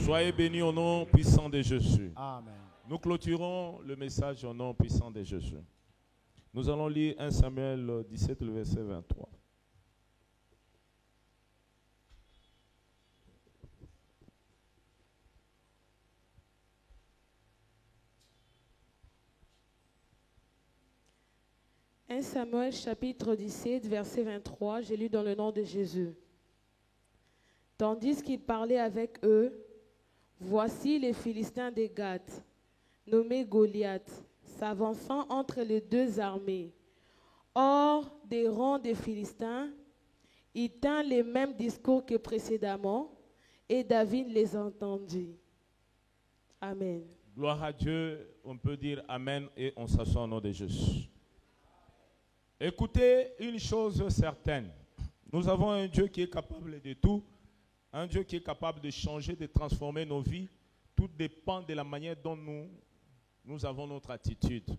Soyez bénis au nom puissant de Jésus. Amen. Nous clôturons le message au nom puissant de Jésus. Nous allons lire 1 Samuel 17, le verset 23. « 1 Samuel chapitre 17, verset 23, j'ai lu dans le nom de Jésus. Tandis qu'il parlait avec eux, voici les Philistins de Gath, nommés Goliath, s'avançant entre les deux armées. Hors des rangs des Philistins, il tint les mêmes discours que précédemment, et David les entendit. » Amen. Gloire à Dieu, on peut dire Amen et on s'assoit au nom de Jésus. Écoutez une chose certaine, nous avons un Dieu qui est capable de tout, un Dieu qui est capable de changer, de transformer nos vies. Tout dépend de la manière dont nous avons notre attitude.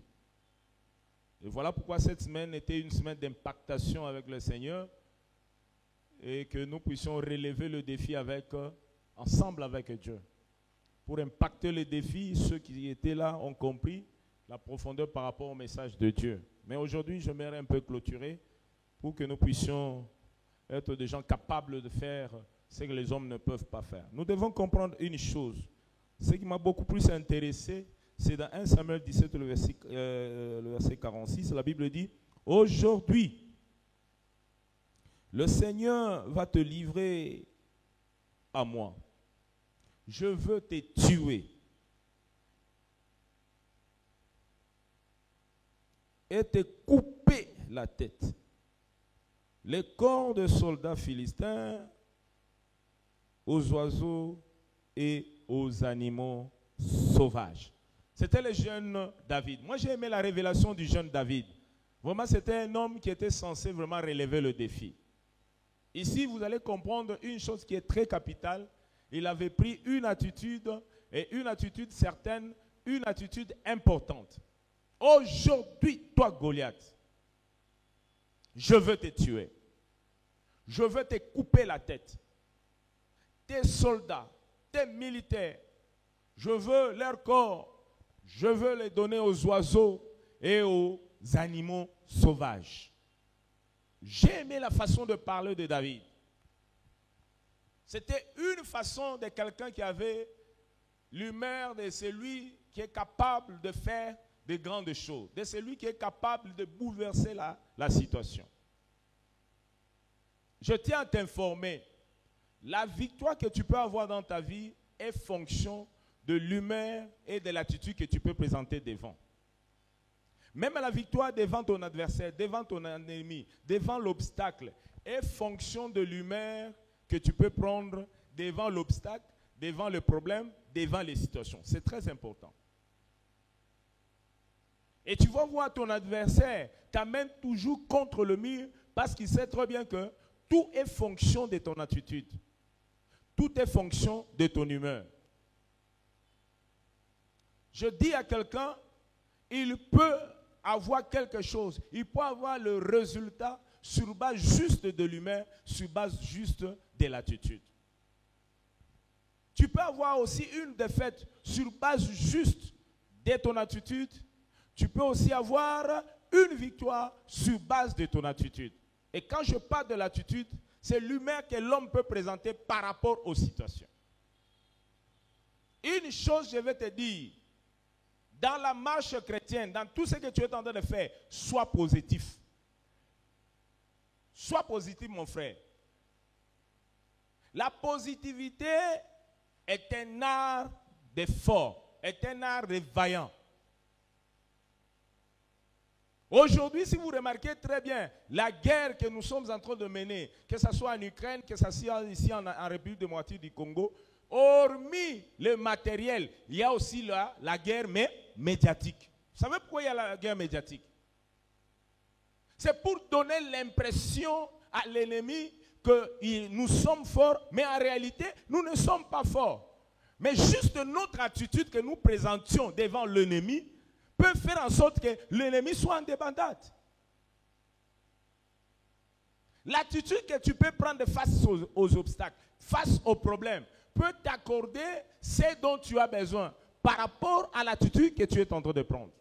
Et voilà pourquoi cette semaine était une semaine d'impactation avec le Seigneur et que nous puissions relever le défi ensemble avec Dieu. Pour impacter le défi, ceux qui étaient là ont compris la profondeur par rapport au message de Dieu. Mais aujourd'hui, j'aimerais un peu clôturer pour que nous puissions être des gens capables de faire ce que les hommes ne peuvent pas faire. Nous devons comprendre une chose. Ce qui m'a beaucoup plus intéressé, c'est dans 1 Samuel 17, le verset 46, la Bible dit « Aujourd'hui, le Seigneur va te livrer à moi. Je veux te tuer. Et te couper la tête. Les corps de soldats philistins aux oiseaux et aux animaux sauvages. » C'était le jeune David. Moi, j'ai aimé la révélation du jeune David. Vraiment, c'était un homme qui était censé vraiment relever le défi. Ici, vous allez comprendre une chose qui est très capitale. Il avait pris une attitude, et une attitude certaine, une attitude importante. Aujourd'hui, toi, Goliath, je veux te tuer. Je veux te couper la tête. Tes soldats, tes militaires, je veux leur corps, je veux les donner aux oiseaux et aux animaux sauvages. J'ai aimé la façon de parler de David. C'était une façon de quelqu'un qui avait l'humeur de celui qui est capable de faire de grandes choses, de celui qui est capable de bouleverser la situation. Je tiens à t'informer, la victoire que tu peux avoir dans ta vie est fonction de l'humeur et de l'attitude que tu peux présenter devant. Même la victoire devant ton adversaire, devant ton ennemi, devant l'obstacle, est fonction de l'humeur que tu peux prendre devant l'obstacle, devant le problème, devant les situations. C'est très important. Et tu vas voir ton adversaire t'amène toujours contre le mur parce qu'il sait très bien que tout est fonction de ton attitude. Tout est fonction de ton humeur. Je dis à quelqu'un, il peut avoir quelque chose, il peut avoir le résultat sur base juste de l'humeur, sur base juste de l'attitude. Tu peux avoir aussi une défaite sur base juste de ton attitude. Tu peux aussi avoir une victoire sur base de ton attitude. Et quand je parle de l'attitude, c'est l'humeur que l'homme peut présenter par rapport aux situations. Une chose, je vais te dire, dans la marche chrétienne, dans tout ce que tu es en train de faire, sois positif. Sois positif, mon frère. La positivité est un art de fort, est un art de vaillant. Aujourd'hui, si vous remarquez très bien, la guerre que nous sommes en train de mener, que ce soit en Ukraine, que ce soit ici en République démocratique du Congo, hormis le matériel, il y a aussi la guerre médiatique. Vous savez pourquoi il y a la guerre médiatique? C'est pour donner l'impression à l'ennemi que nous sommes forts, mais en réalité, nous ne sommes pas forts. Mais juste notre attitude que nous présentions devant l'ennemi peut faire en sorte que l'ennemi soit en débandade. L'attitude que tu peux prendre face aux obstacles, face aux problèmes, peut t'accorder ce dont tu as besoin par rapport à l'attitude que tu es en train de prendre.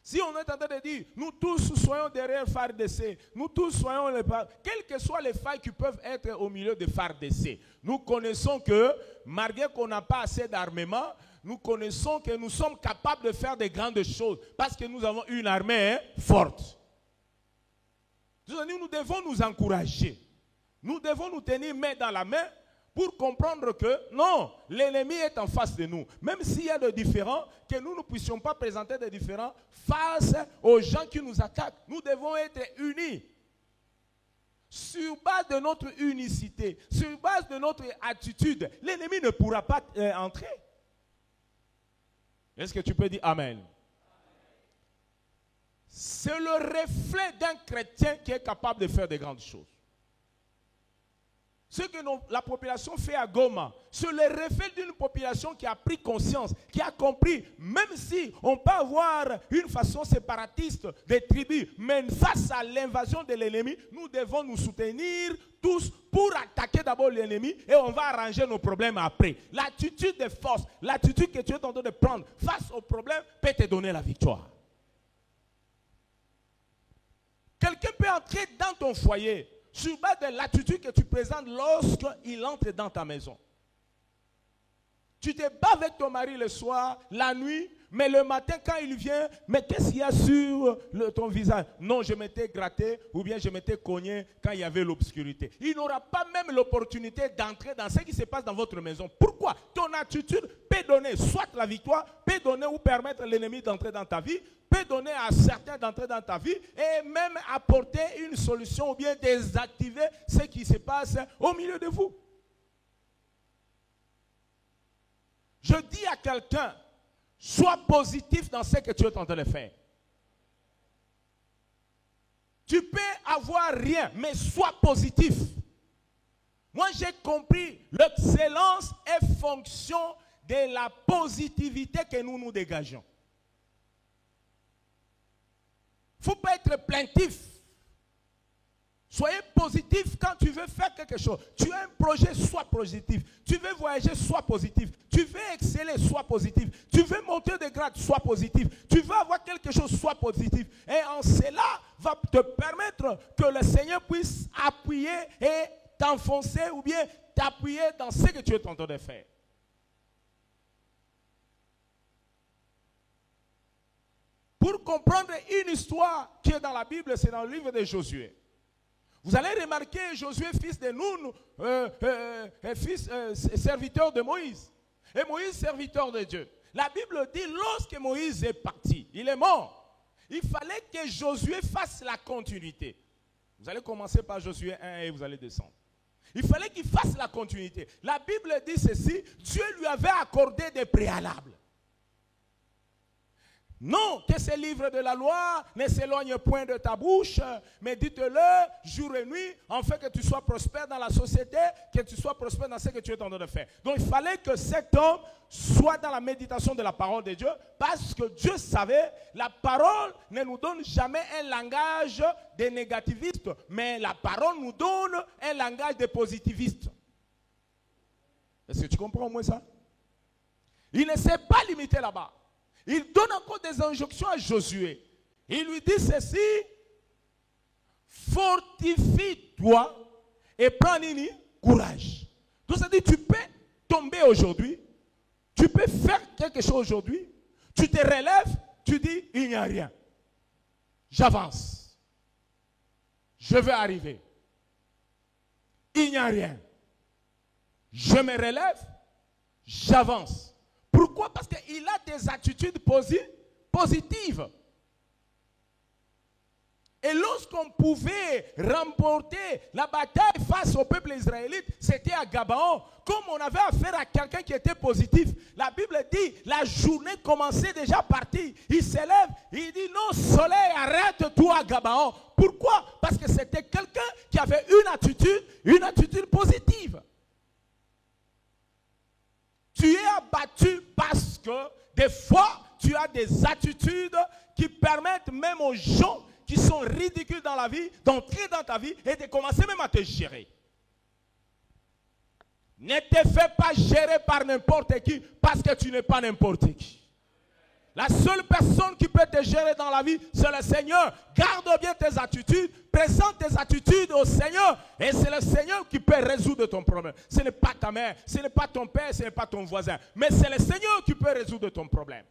Si on est en train de dire, nous tous soyons derrière FARDC, nous tous soyons les parents, quelles que soient les failles qui peuvent être au milieu de FARDC, nous connaissons que, malgré qu'on n'a pas assez d'armement, nous connaissons que nous sommes capables de faire de grandes choses parce que nous avons une armée forte. Nous devons nous encourager. Nous devons nous tenir main dans la main pour comprendre que non, l'ennemi est en face de nous. Même s'il y a des différends, que nous ne puissions pas présenter des différends face aux gens qui nous attaquent. Nous devons être unis. Sur base de notre unicité, sur base de notre attitude, l'ennemi ne pourra pas entrer. Est-ce que tu peux dire Amen? C'est le reflet d'un chrétien qui est capable de faire de grandes choses. Ce que la population fait à Goma, c'est le reflet d'une population qui a pris conscience, qui a compris, même si on peut avoir une façon séparatiste des tribus, mais face à l'invasion de l'ennemi, nous devons nous soutenir tous pour attaquer d'abord l'ennemi et on va arranger nos problèmes après. L'attitude de force, l'attitude que tu es en train de prendre face aux problèmes peut te donner la victoire. Quelqu'un peut entrer dans ton foyer sur base de l'attitude que tu présentes lorsqu'il entre dans ta maison. Tu te bats avec ton mari le soir, la nuit, mais le matin quand il vient, mais qu'est-ce qu'il y a sur ton visage? Non, je m'étais gratté ou bien je m'étais cogné quand il y avait l'obscurité. Il n'aura pas même l'opportunité d'entrer dans ce qui se passe dans votre maison. Pourquoi? Ton attitude peut donner soit la victoire, peut donner ou permettre à l'ennemi d'entrer dans ta vie, peut donner à certains d'entrer dans ta vie et même apporter une solution ou bien désactiver ce qui se passe au milieu de vous. Je dis à quelqu'un, sois positif dans ce que tu es en train de faire. Tu peux avoir rien, mais sois positif. Moi, j'ai compris, l'excellence est fonction de la positivité que nous nous dégageons. Il ne faut pas être plaintif. Soyez positif quand tu veux faire quelque chose. Tu as un projet, sois positif. Tu veux voyager, sois positif. Tu veux exceller, sois positif. Tu veux monter de grade, sois positif. Tu veux avoir quelque chose, sois positif. Et en cela va te permettre que le Seigneur puisse appuyer et t'enfoncer ou bien t'appuyer dans ce que tu es en train de faire. Pour comprendre une histoire qui est dans la Bible, c'est dans le livre de Josué. Vous allez remarquer Josué, fils de Nun, serviteur de Moïse. Et Moïse, serviteur de Dieu. La Bible dit, lorsque Moïse est parti, il est mort. Il fallait que Josué fasse la continuité. Vous allez commencer par Josué 1 et vous allez descendre. Il fallait qu'il fasse la continuité. La Bible dit ceci, Dieu lui avait accordé des préalables. Non, que ce livre de la loi ne s'éloigne point de ta bouche, mais dites-le jour et nuit, afin que tu sois prospère dans la société, que tu sois prospère dans ce que tu es en train de faire. Donc il fallait que cet homme soit dans la méditation de la parole de Dieu, parce que Dieu savait, la parole ne nous donne jamais un langage de négativiste, mais la parole nous donne un langage de positiviste. Est-ce que tu comprends au moins ça? Il ne s'est pas limité là-bas. Il donne encore des injonctions à Josué. Il lui dit ceci, fortifie-toi et prends courage. Donc ça dit, tu peux tomber aujourd'hui, tu peux faire quelque chose aujourd'hui, tu te relèves, tu dis, il n'y a rien. J'avance. Je vais arriver. Il n'y a rien. Je me relève, j'avance. Pourquoi? Parce qu'il a des attitudes positives. Et lorsqu'on pouvait remporter la bataille face au peuple israélite, c'était à Gabaon. Comme on avait affaire à quelqu'un qui était positif, la Bible dit, la journée commençait déjà à partir. Il s'élève, il dit, non, soleil, arrête-toi à Gabaon. Pourquoi? Parce que c'était quelqu'un qui avait une attitude positive. Tu es abattu parce que des fois, tu as des attitudes qui permettent même aux gens qui sont ridicules dans la vie d'entrer dans ta vie et de commencer même à te gérer. Ne te fais pas gérer par n'importe qui parce que tu n'es pas n'importe qui. La seule personne qui peut te gérer dans la vie, c'est le Seigneur. Garde bien tes attitudes, présente tes attitudes au Seigneur. Et c'est le Seigneur qui peut résoudre ton problème. Ce n'est pas ta mère, ce n'est pas ton père, ce n'est pas ton voisin. Mais c'est le Seigneur qui peut résoudre ton problème.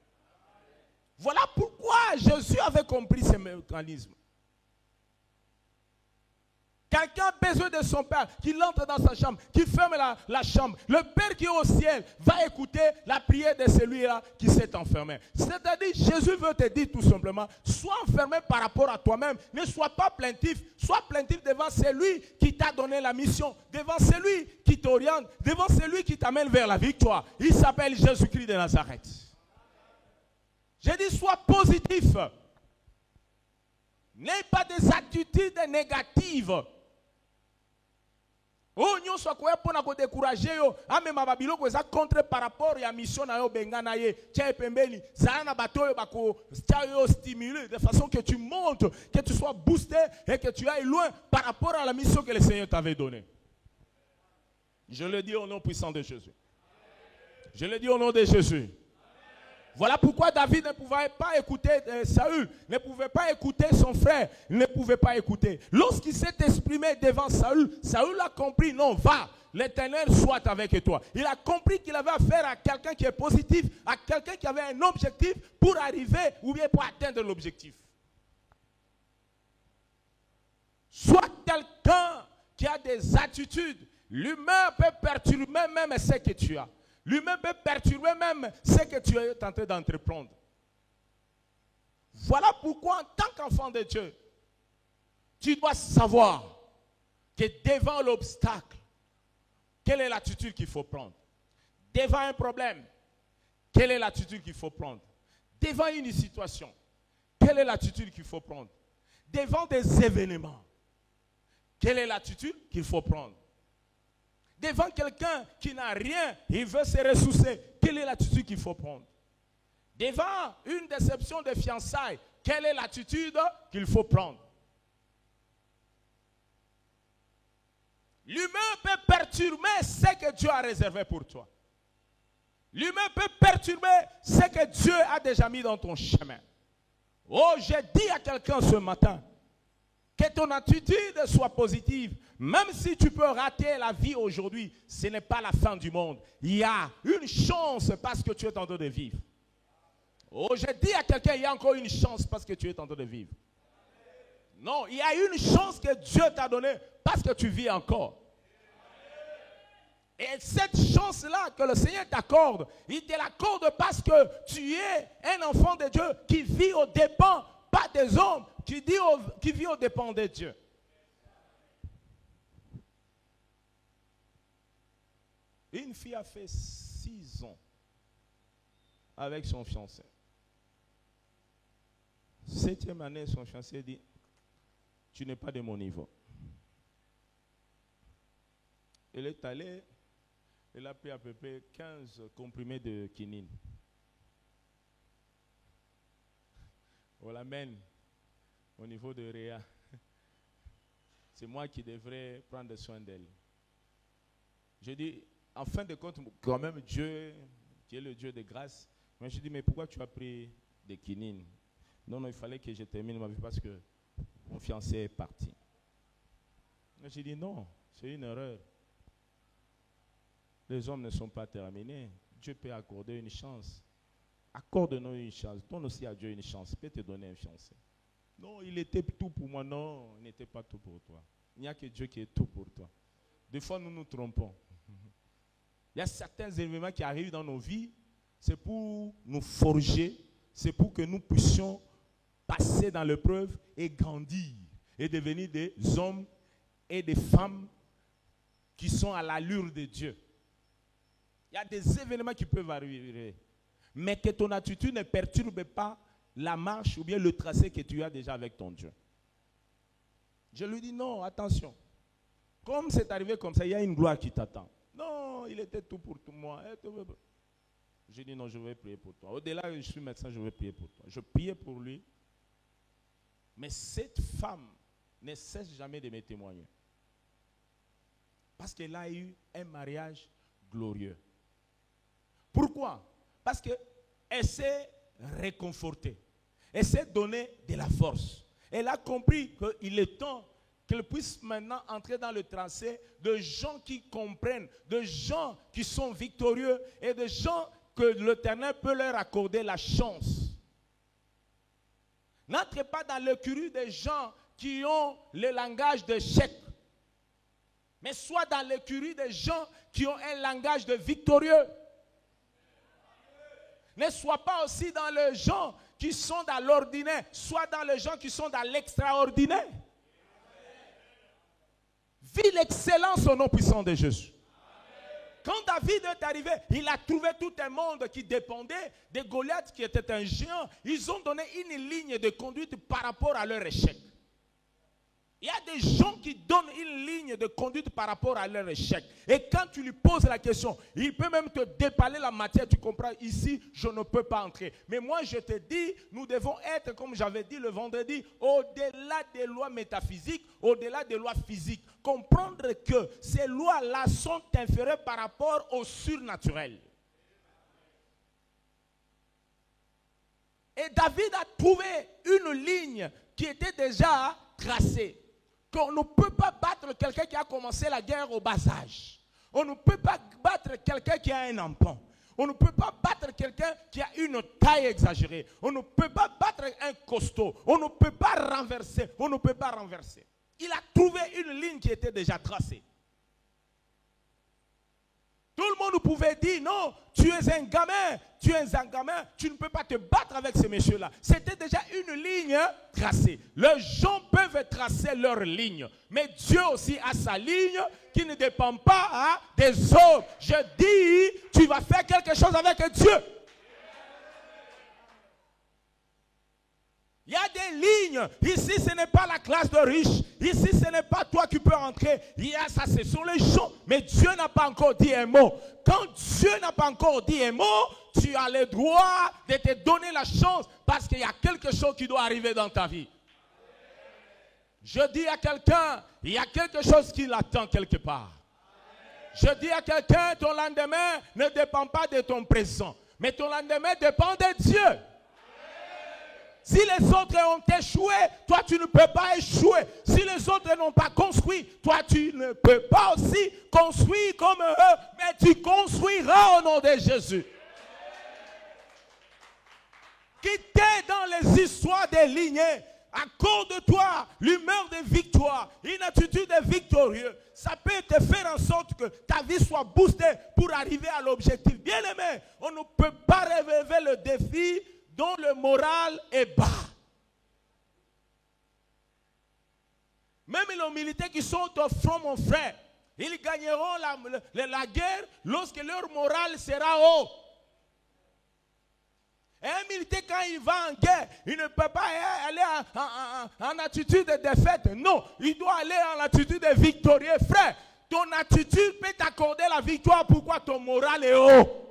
Voilà pourquoi Jésus avait compris ce mécanisme. Quelqu'un a besoin de son père, qu'il entre dans sa chambre, qu'il ferme la chambre. Le Père qui est au ciel va écouter la prière de celui-là qui s'est enfermé. C'est-à-dire, Jésus veut te dire tout simplement, sois enfermé par rapport à toi-même. Ne sois pas plaintif. Sois plaintif devant celui qui t'a donné la mission, devant celui qui t'oriente, devant celui qui t'amène vers la victoire. Il s'appelle Jésus-Christ de Nazareth. J'ai dit, sois positif. N'aie pas des attitudes négatives. Oh, nous sommes pour nous décourager. Ame mababilo ko za contre par rapport à mission na yo bengana ye. Tia pembeni. Zana bato yo bako tia yo stimuler de façon que tu montes, que tu sois boosté et que tu ailles loin par rapport à la mission que le Seigneur t'avait donnée. Je le dis au nom puissant de Jésus. Je le dis au nom de Jésus. Voilà pourquoi David ne pouvait pas écouter Saül, ne pouvait pas écouter son frère, ne pouvait pas écouter. Lorsqu'il s'est exprimé devant Saül, Saül a compris, non, va, l'Éternel soit avec toi. Il a compris qu'il avait affaire à quelqu'un qui est positif, à quelqu'un qui avait un objectif pour arriver ou bien pour atteindre l'objectif. Soit quelqu'un qui a des attitudes, l'humain peut perturber même ce que tu as. Lui-même peut perturber même ce que tu es en train d'entreprendre. Voilà pourquoi, en tant qu'enfant de Dieu, tu dois savoir que devant l'obstacle, quelle est l'attitude qu'il faut prendre? Devant un problème, quelle est l'attitude qu'il faut prendre? Devant une situation, quelle est l'attitude qu'il faut prendre? Devant des événements, quelle est l'attitude qu'il faut prendre? Devant quelqu'un qui n'a rien, il veut se ressourcer. Quelle est l'attitude qu'il faut prendre? Devant une déception de fiançailles, quelle est l'attitude qu'il faut prendre? L'humain peut perturber ce que Dieu a réservé pour toi. L'humain peut perturber ce que Dieu a déjà mis dans ton chemin. Oh, j'ai dit à quelqu'un ce matin, que ton attitude soit positive. Même si tu peux rater la vie aujourd'hui, ce n'est pas la fin du monde. Il y a une chance parce que tu es en train de vivre. Oh, j'ai dit à quelqu'un, il y a encore une chance parce que tu es en train de vivre. Non, il y a une chance que Dieu t'a donnée parce que tu vis encore. Et cette chance-là que le Seigneur t'accorde, il te l'accorde parce que tu es un enfant de Dieu qui vit aux dépens, pas des hommes, qui vit aux dépens de Dieu. Une fille a fait 6 ans avec son fiancé. 7e année, son fiancé dit, tu n'es pas de mon niveau. Elle est allée, elle a pris à peu près 15 comprimés de quinine. On l'amène au niveau de Réa. C'est moi qui devrais prendre soin d'elle. Je dis, en fin de compte, quand même Dieu, qui est le Dieu de grâce, moi je dis, mais pourquoi tu as pris des quinines? Non, il fallait que je termine ma vie parce que mon fiancé est parti. J'ai dit, non, c'est une erreur. Les hommes ne sont pas terminés. Dieu peut accorder une chance. Accorde-nous une chance. Donne aussi à Dieu une chance. Il peut te donner un fiancé. Non, il était tout pour moi. Non, il n'était pas tout pour toi. Il n'y a que Dieu qui est tout pour toi. Des fois, nous nous trompons. Il y a certains événements qui arrivent dans nos vies. C'est pour nous forger. C'est pour que nous puissions passer dans l'épreuve et grandir. Et devenir des hommes et des femmes qui sont à l'allure de Dieu. Il y a des événements qui peuvent arriver. Mais que ton attitude ne perturbe pas la marche ou bien le tracé que tu as déjà avec ton Dieu. Je lui dis non, attention. Comme c'est arrivé comme ça, il y a une gloire qui t'attend. Non, il était tout pour tout moi. Je dis non, je vais prier pour toi. Au-delà, je suis médecin, je vais prier pour toi. Je priais pour lui. Mais cette femme ne cesse jamais de me témoigner. Parce qu'elle a eu un mariage glorieux. Pourquoi? Parce qu'elle s'est réconfortée. Elle s'est donné de la force. Elle a compris qu'il est temps qu'elle puisse maintenant entrer dans le tracé de gens qui comprennent, de gens qui sont victorieux et de gens que l'Éternel peut leur accorder la chance. N'entrez pas dans l'écurie des gens qui ont le langage d'échec, mais soit dans l'écurie des gens qui ont un langage de victorieux. Ne sois pas aussi dans les gens qui sont dans l'ordinaire, soit dans les gens qui sont dans l'extraordinaire. Vis l'excellence au nom puissant de Jésus. Quand David est arrivé, il a trouvé tout un monde qui dépendait de Goliath qui était un géant. Ils ont donné une ligne de conduite par rapport à leur échec. Il y a des gens qui donnent une ligne de conduite par rapport à leur échec. Et quand tu lui poses la question, il peut même te déballer la matière. Tu comprends, ici, je ne peux pas entrer. Mais moi, je te dis, nous devons être, comme j'avais dit le vendredi, au-delà des lois métaphysiques, au-delà des lois physiques. Comprendre que ces lois-là sont inférieures par rapport au surnaturel. Et David a trouvé une ligne qui était déjà tracée. Qu'on ne peut pas battre quelqu'un qui a commencé la guerre au bas âge. On ne peut pas battre quelqu'un qui a un enfant. On ne peut pas battre quelqu'un qui a une taille exagérée. On ne peut pas battre un costaud. On ne peut pas renverser. On ne peut pas renverser. Il a trouvé une ligne qui était déjà tracée. Tout le monde pouvait dire, non, tu es un gamin, tu ne peux pas te battre avec ces messieurs-là. C'était déjà une ligne tracée. Les gens peuvent tracer leur ligne, mais Dieu aussi a sa ligne qui ne dépend pas des autres. Je dis, tu vas faire quelque chose avec Dieu. Il y a des lignes. Ici, ce n'est pas la classe de riches. Ici, ce n'est pas toi qui peux entrer. Il y a ça, ce sont les gens. Mais Dieu n'a pas encore dit un mot. Quand Dieu n'a pas encore dit un mot, tu as le droit de te donner la chance parce qu'il y a quelque chose qui doit arriver dans ta vie. Je dis à quelqu'un, il y a quelque chose qui l'attend quelque part. Je dis à quelqu'un, ton lendemain ne dépend pas de ton présent, mais ton lendemain dépend de Dieu. Si les autres ont échoué, toi tu ne peux pas échouer. Si les autres n'ont pas construit, toi tu ne peux pas aussi construire comme eux, mais tu construiras au nom de Jésus. Quittez dans les histoires des lignées. Accorde-toi l'humeur de victoire, une attitude de victorieux. Ça peut te faire en sorte que ta vie soit boostée pour arriver à l'objectif. Bien aimé, on ne peut pas relever le défi dont le moral est bas. Même les militaires qui sont au front, mon frère, ils gagneront la guerre lorsque leur moral sera haut. Et un militaire, quand il va en guerre, il ne peut pas aller en attitude de défaite. Non, il doit aller en attitude de victorieux. Frère, ton attitude peut t'accorder la victoire. Pourquoi ton moral est haut?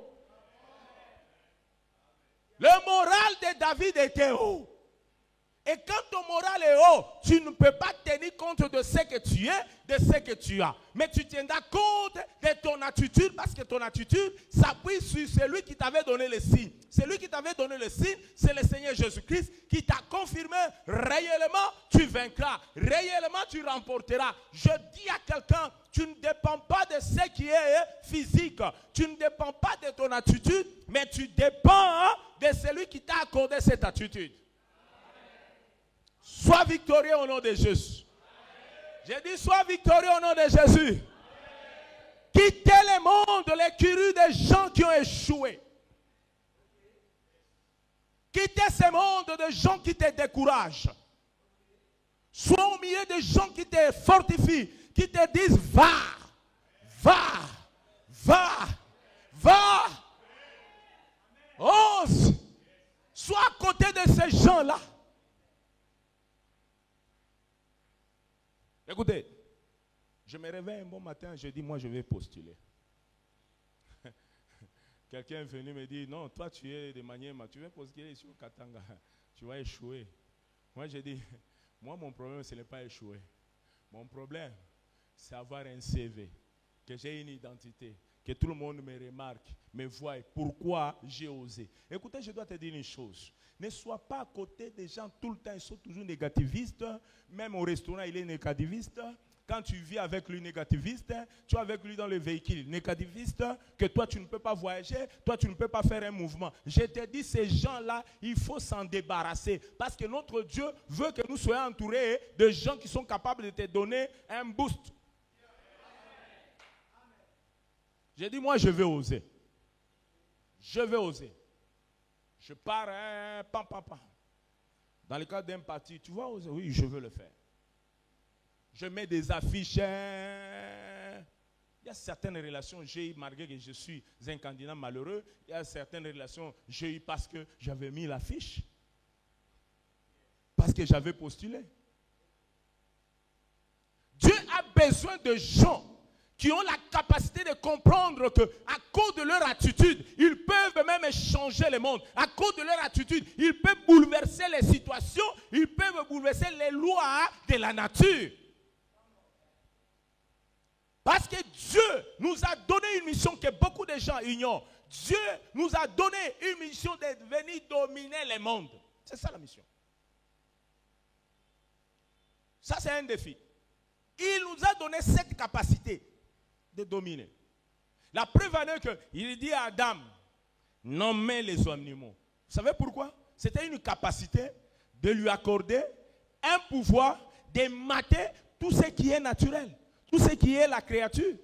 Le moral de David était haut. Et quand ton moral est haut, tu ne peux pas tenir compte de ce que tu es, de ce que tu as. Mais tu tiendras compte de ton attitude parce que ton attitude s'appuie sur celui qui t'avait donné le signe. Celui qui t'avait donné le signe, c'est le Seigneur Jésus-Christ qui t'a confirmé réellement tu vaincras, réellement tu remporteras. Je dis à quelqu'un, tu ne dépends pas de ce qui est physique. Tu ne dépends pas de ton attitude, mais tu dépends de celui qui t'a accordé cette attitude. Sois victorieux au nom de Jésus. J'ai dit sois victorieux au nom de Jésus. Quittez le monde, l'écurie des gens qui ont échoué. Quittez ce monde de gens qui te découragent. Sois au milieu de gens qui te fortifient, qui te disent va, va, va, va. Ose. Sois à côté de ces gens-là. Écoutez, je me réveille un bon matin, je dis, moi je vais postuler. Quelqu'un est venu me dire, non, toi tu es de Maniema, tu veux postuler ici au Katanga, tu vas échouer. Moi je dis, moi mon problème ce n'est pas échouer. Mon problème, c'est avoir un CV, que j'ai une identité, que tout le monde me remarque, me voie. Pourquoi j'ai osé? Écoutez, je dois te dire une chose. Ne sois pas à côté des gens tout le temps, ils sont toujours négativistes. Même au restaurant, il est négativiste. Quand tu vis avec lui négativiste, tu es avec lui dans le véhicule négativiste, que toi tu ne peux pas voyager, toi tu ne peux pas faire un mouvement. Je te dis, ces gens-là, il faut s'en débarrasser. Parce que notre Dieu veut que nous soyons entourés de gens qui sont capables de te donner un boost. J'ai dit, moi je vais oser. Je vais oser. Je pars, pam. Dans le cas d'un parti, tu vas oser? Oui, je veux le faire. Je mets des affiches. Il y a certaines relations, j'ai eu, malgré que je suis un candidat malheureux, il y a certaines relations, j'ai eu parce que j'avais mis l'affiche. Parce que j'avais postulé. Dieu a besoin de gens qui ont la capacité de comprendre qu'à cause de leur attitude, ils peuvent même changer le monde. À cause de leur attitude, ils peuvent bouleverser les situations, ils peuvent bouleverser les lois de la nature. Parce que Dieu nous a donné une mission que beaucoup de gens ignorent. Dieu nous a donné une mission de venir dominer le monde. C'est ça la mission. Ça, c'est un défi. Il nous a donné cette capacité de dominer. La preuve en est qu'il dit à Adam, nommez les animaux. Vous savez pourquoi? C'était une capacité de lui accorder un pouvoir de mater tout ce qui est naturel. Tout ce qui est la créature.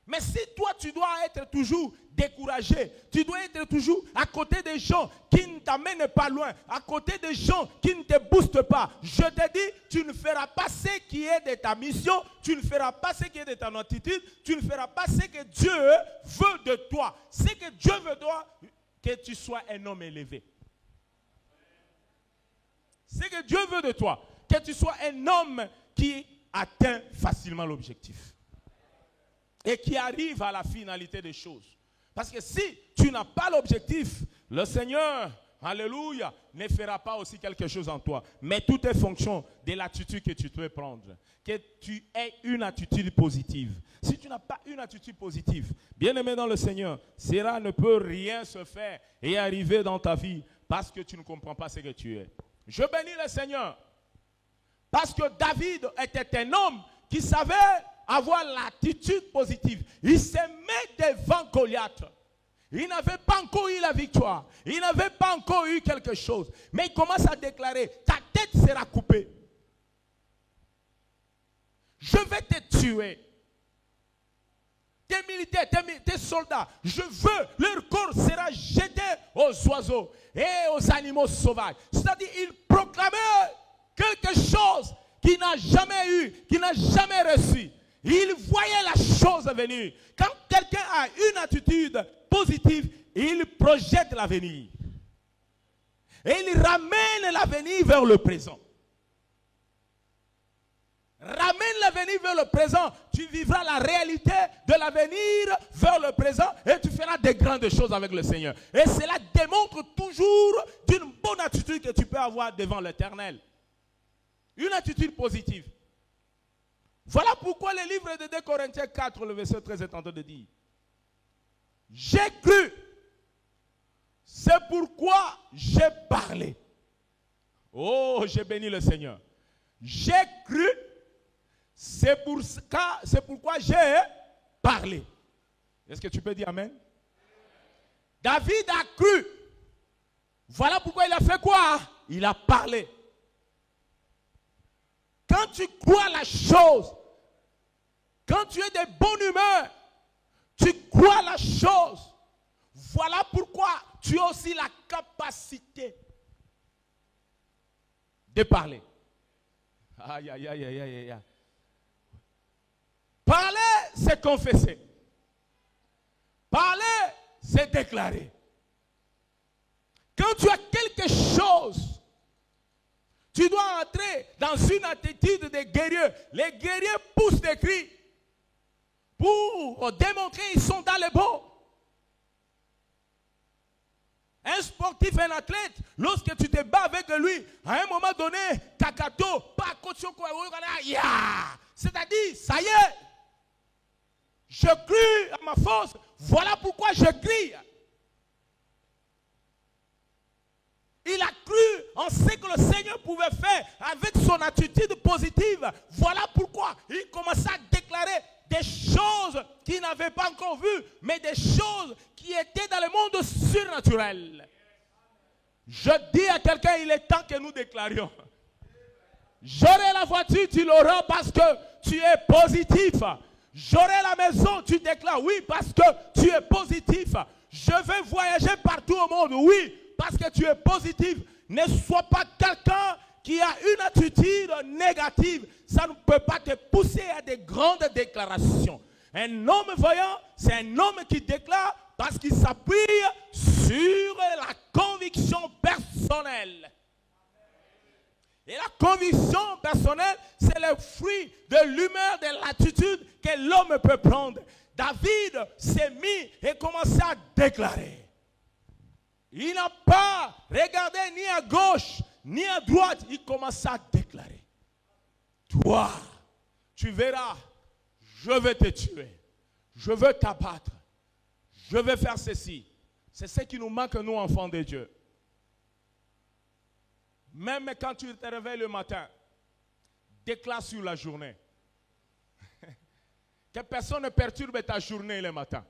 Mais si toi, tu dois être toujours découragé, tu dois être toujours à côté des gens qui ne t'amènent pas loin, à côté des gens qui ne te boostent pas, je te dis, tu ne feras pas ce qui est de ta mission, tu ne feras pas ce qui est de ton attitude, tu ne feras pas ce que Dieu veut de toi. Ce que Dieu veut de toi, que tu sois un homme élevé. Ce que Dieu veut de toi, que tu sois un homme qui atteint facilement l'objectif et qui arrive à la finalité des choses. Parce que si tu n'as pas l'objectif, le Seigneur, alléluia, ne fera pas aussi quelque chose en toi. Mais tout est fonction de l'attitude que tu dois prendre. Que tu aies une attitude positive. Si tu n'as pas une attitude positive, bien-aimé dans le Seigneur, cela ne peut rien se faire et arriver dans ta vie parce que tu ne comprends pas ce que tu es. Je bénis le Seigneur. Parce que David était un homme qui savait avoir l'attitude positive. Il se met devant Goliath. Il n'avait pas encore eu la victoire. Il n'avait pas encore eu quelque chose. Mais il commence à déclarer, ta tête sera coupée. Je vais te tuer. Tes militaires, tes soldats, je veux, leur corps sera jeté aux oiseaux et aux animaux sauvages. C'est-à-dire, il proclamait quelque chose qu'il n'a jamais eu, qu'il n'a jamais reçu. Il voyait la chose venir. Quand quelqu'un a une attitude positive, il projette l'avenir. Et il ramène l'avenir vers le présent. Ramène l'avenir vers le présent. Tu vivras la réalité de l'avenir vers le présent et tu feras de grandes choses avec le Seigneur. Et cela démontre toujours d'une bonne attitude que tu peux avoir devant l'Éternel. Une attitude positive. Voilà pourquoi le livre de 2 Corinthiens 4, le verset 13 est en train de dire. J'ai cru. C'est pourquoi j'ai parlé. Oh, j'ai béni le Seigneur. J'ai cru. C'est pourquoi j'ai parlé. Est-ce que tu peux dire amen? David a cru. Voilà pourquoi il a fait quoi? Il a parlé. Quand tu crois la chose, quand tu es de bonne humeur, tu crois la chose. Voilà pourquoi tu as aussi la capacité de parler. Aïe, aïe, aïe, aïe, aïe, aïe. Parler, c'est confesser. Parler, c'est déclarer. Quand tu as quelque chose, tu dois entrer dans une attitude de guerrier. Les guerriers poussent des cris pour démontrer qu'ils sont dans le bon. Un sportif, un athlète, lorsque tu te bats avec lui, à un moment donné, kakato, pas c'est-à-dire, ça y est. Je crie à ma force. Voilà pourquoi je crie. Il a cru en ce que le Seigneur pouvait faire avec son attitude positive. Voilà pourquoi il commençait à déclarer des choses qu'il n'avait pas encore vues, mais des choses qui étaient dans le monde surnaturel. Je dis à quelqu'un, il est temps que nous déclarions. J'aurai la voiture, tu l'auras parce que tu es positif. J'aurai la maison, tu déclares oui parce que tu es positif. Je vais voyager partout au monde, oui, parce que tu es positif. Ne sois pas quelqu'un qui a une attitude négative. Ça ne peut pas te pousser à des grandes déclarations. Un homme voyant, c'est un homme qui déclare parce qu'il s'appuie sur la conviction personnelle. Et la conviction personnelle, c'est le fruit de l'humeur, de l'attitude que l'homme peut prendre. David s'est mis et commençait à déclarer. Il n'a pas regardé ni à gauche, ni à droite. Il commençait à déclarer. Toi, tu verras, je vais te tuer. Je veux t'abattre. Je vais faire ceci. C'est ce qui nous manque, nous, enfants de Dieu. Même quand tu te réveilles le matin, déclare sur la journée. Que personne ne perturbe ta journée le matin.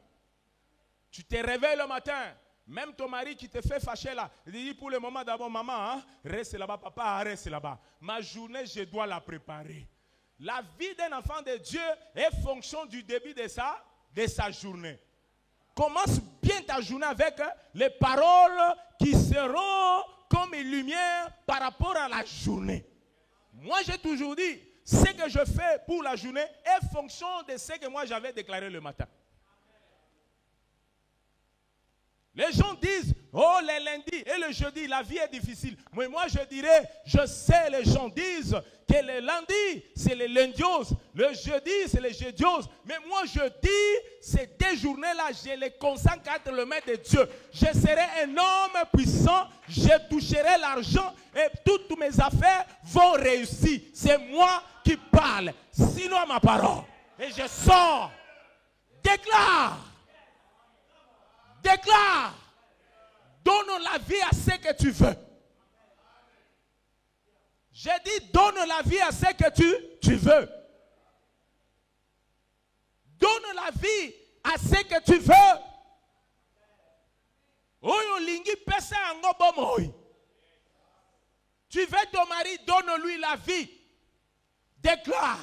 Tu te réveilles le matin, même ton mari qui te fait fâcher là, il dit pour le moment d'abord, maman, hein, reste là-bas, papa, reste là-bas. Ma journée, je dois la préparer. La vie d'un enfant de Dieu est fonction du début de sa journée. Commence bien ta journée avec les paroles qui seront comme une lumière par rapport à la journée. Moi, j'ai toujours dit, ce que je fais pour la journée est fonction de ce que moi j'avais déclaré le matin. Les gens disent, oh, les lundis et le jeudi, la vie est difficile. Mais moi, je dirais, je sais, les gens disent que le lundi, c'est les lundios. Le jeudi, c'est les jeudis. Mais moi, je dis, ces deux journées-là, je les consacre entre les mains de Dieu. Je serai un homme puissant, je toucherai l'argent et toutes mes affaires vont réussir. C'est moi qui parle, sinon ma parole. Et je sors, déclare. Déclare. Donne la vie à ce que tu veux. J'ai dit donne la vie à ce que tu veux. Donne la vie à ce que tu veux. Tu veux ton mari, donne-lui la vie. Déclare.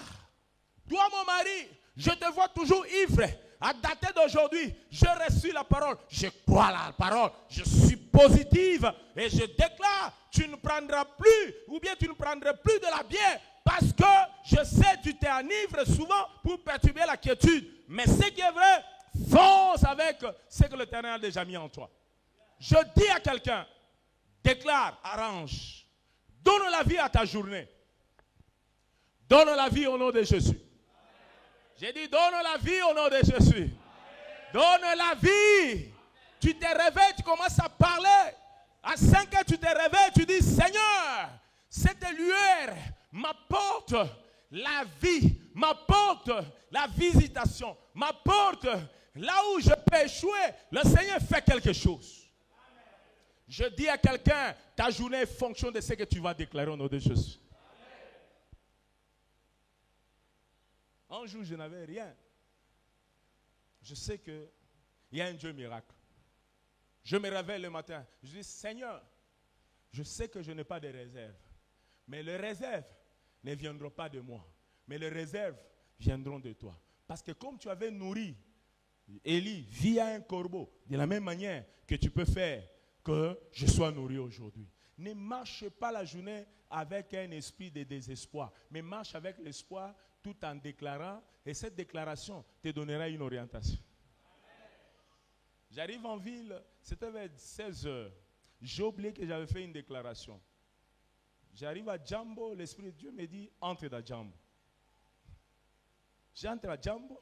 Toi mon mari, je te vois toujours ivre. À dater d'aujourd'hui, je reçois la parole, je crois la parole, je suis positive et je déclare, tu ne prendras plus ou bien tu ne prendras plus de la bière parce que je sais tu t'enivres souvent pour perturber la quiétude. Mais ce qui est vrai, fonce avec ce que l'Éternel a déjà mis en toi. Je dis à quelqu'un, déclare, arrange, donne la vie à ta journée. Donne la vie au nom de Jésus. J'ai dit, donne la vie au nom de Jésus. Donne la vie. Tu te réveilles, tu commences à parler. À 5 heures, tu te réveilles, tu dis, Seigneur, cette lueur m'apporte la vie, m'apporte la visitation, m'apporte là où je peux échouer. Le Seigneur fait quelque chose. Je dis à quelqu'un, ta journée est fonction de ce que tu vas déclarer au nom de Jésus. Un jour, je n'avais rien. Je sais qu'il y a un Dieu miracle. Je me réveille le matin. Je dis, Seigneur, je sais que je n'ai pas de réserve. Mais les réserves ne viendront pas de moi. Mais les réserves viendront de toi. Parce que comme tu avais nourri Élie via un corbeau, de la même manière que tu peux faire que je sois nourri aujourd'hui. Ne marche pas la journée avec un esprit de désespoir, mais marche avec l'espoir tout en déclarant, et cette déclaration te donnera une orientation. J'arrive en ville, c'était vers 16 heures. J'ai oublié que j'avais fait une déclaration. J'arrive à Djambo, l'Esprit de Dieu me dit, entre dans Djambo. J'entre à Djambo,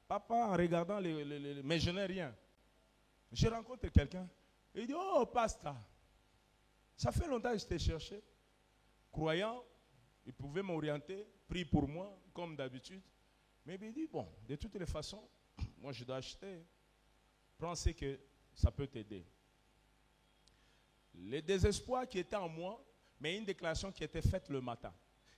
papa en regardant, mais je n'ai rien. Je rencontre quelqu'un, il dit, oh pasteur, ça fait longtemps que je t'ai cherché. Croyant, il pouvait m'orienter, prie pour moi, comme d'habitude. Mais il dit, bon, de toutes les façons, moi je dois acheter. Prends ce que ça peut t'aider. Le désespoir qui était en moi, mais une déclaration qui était faite le matin,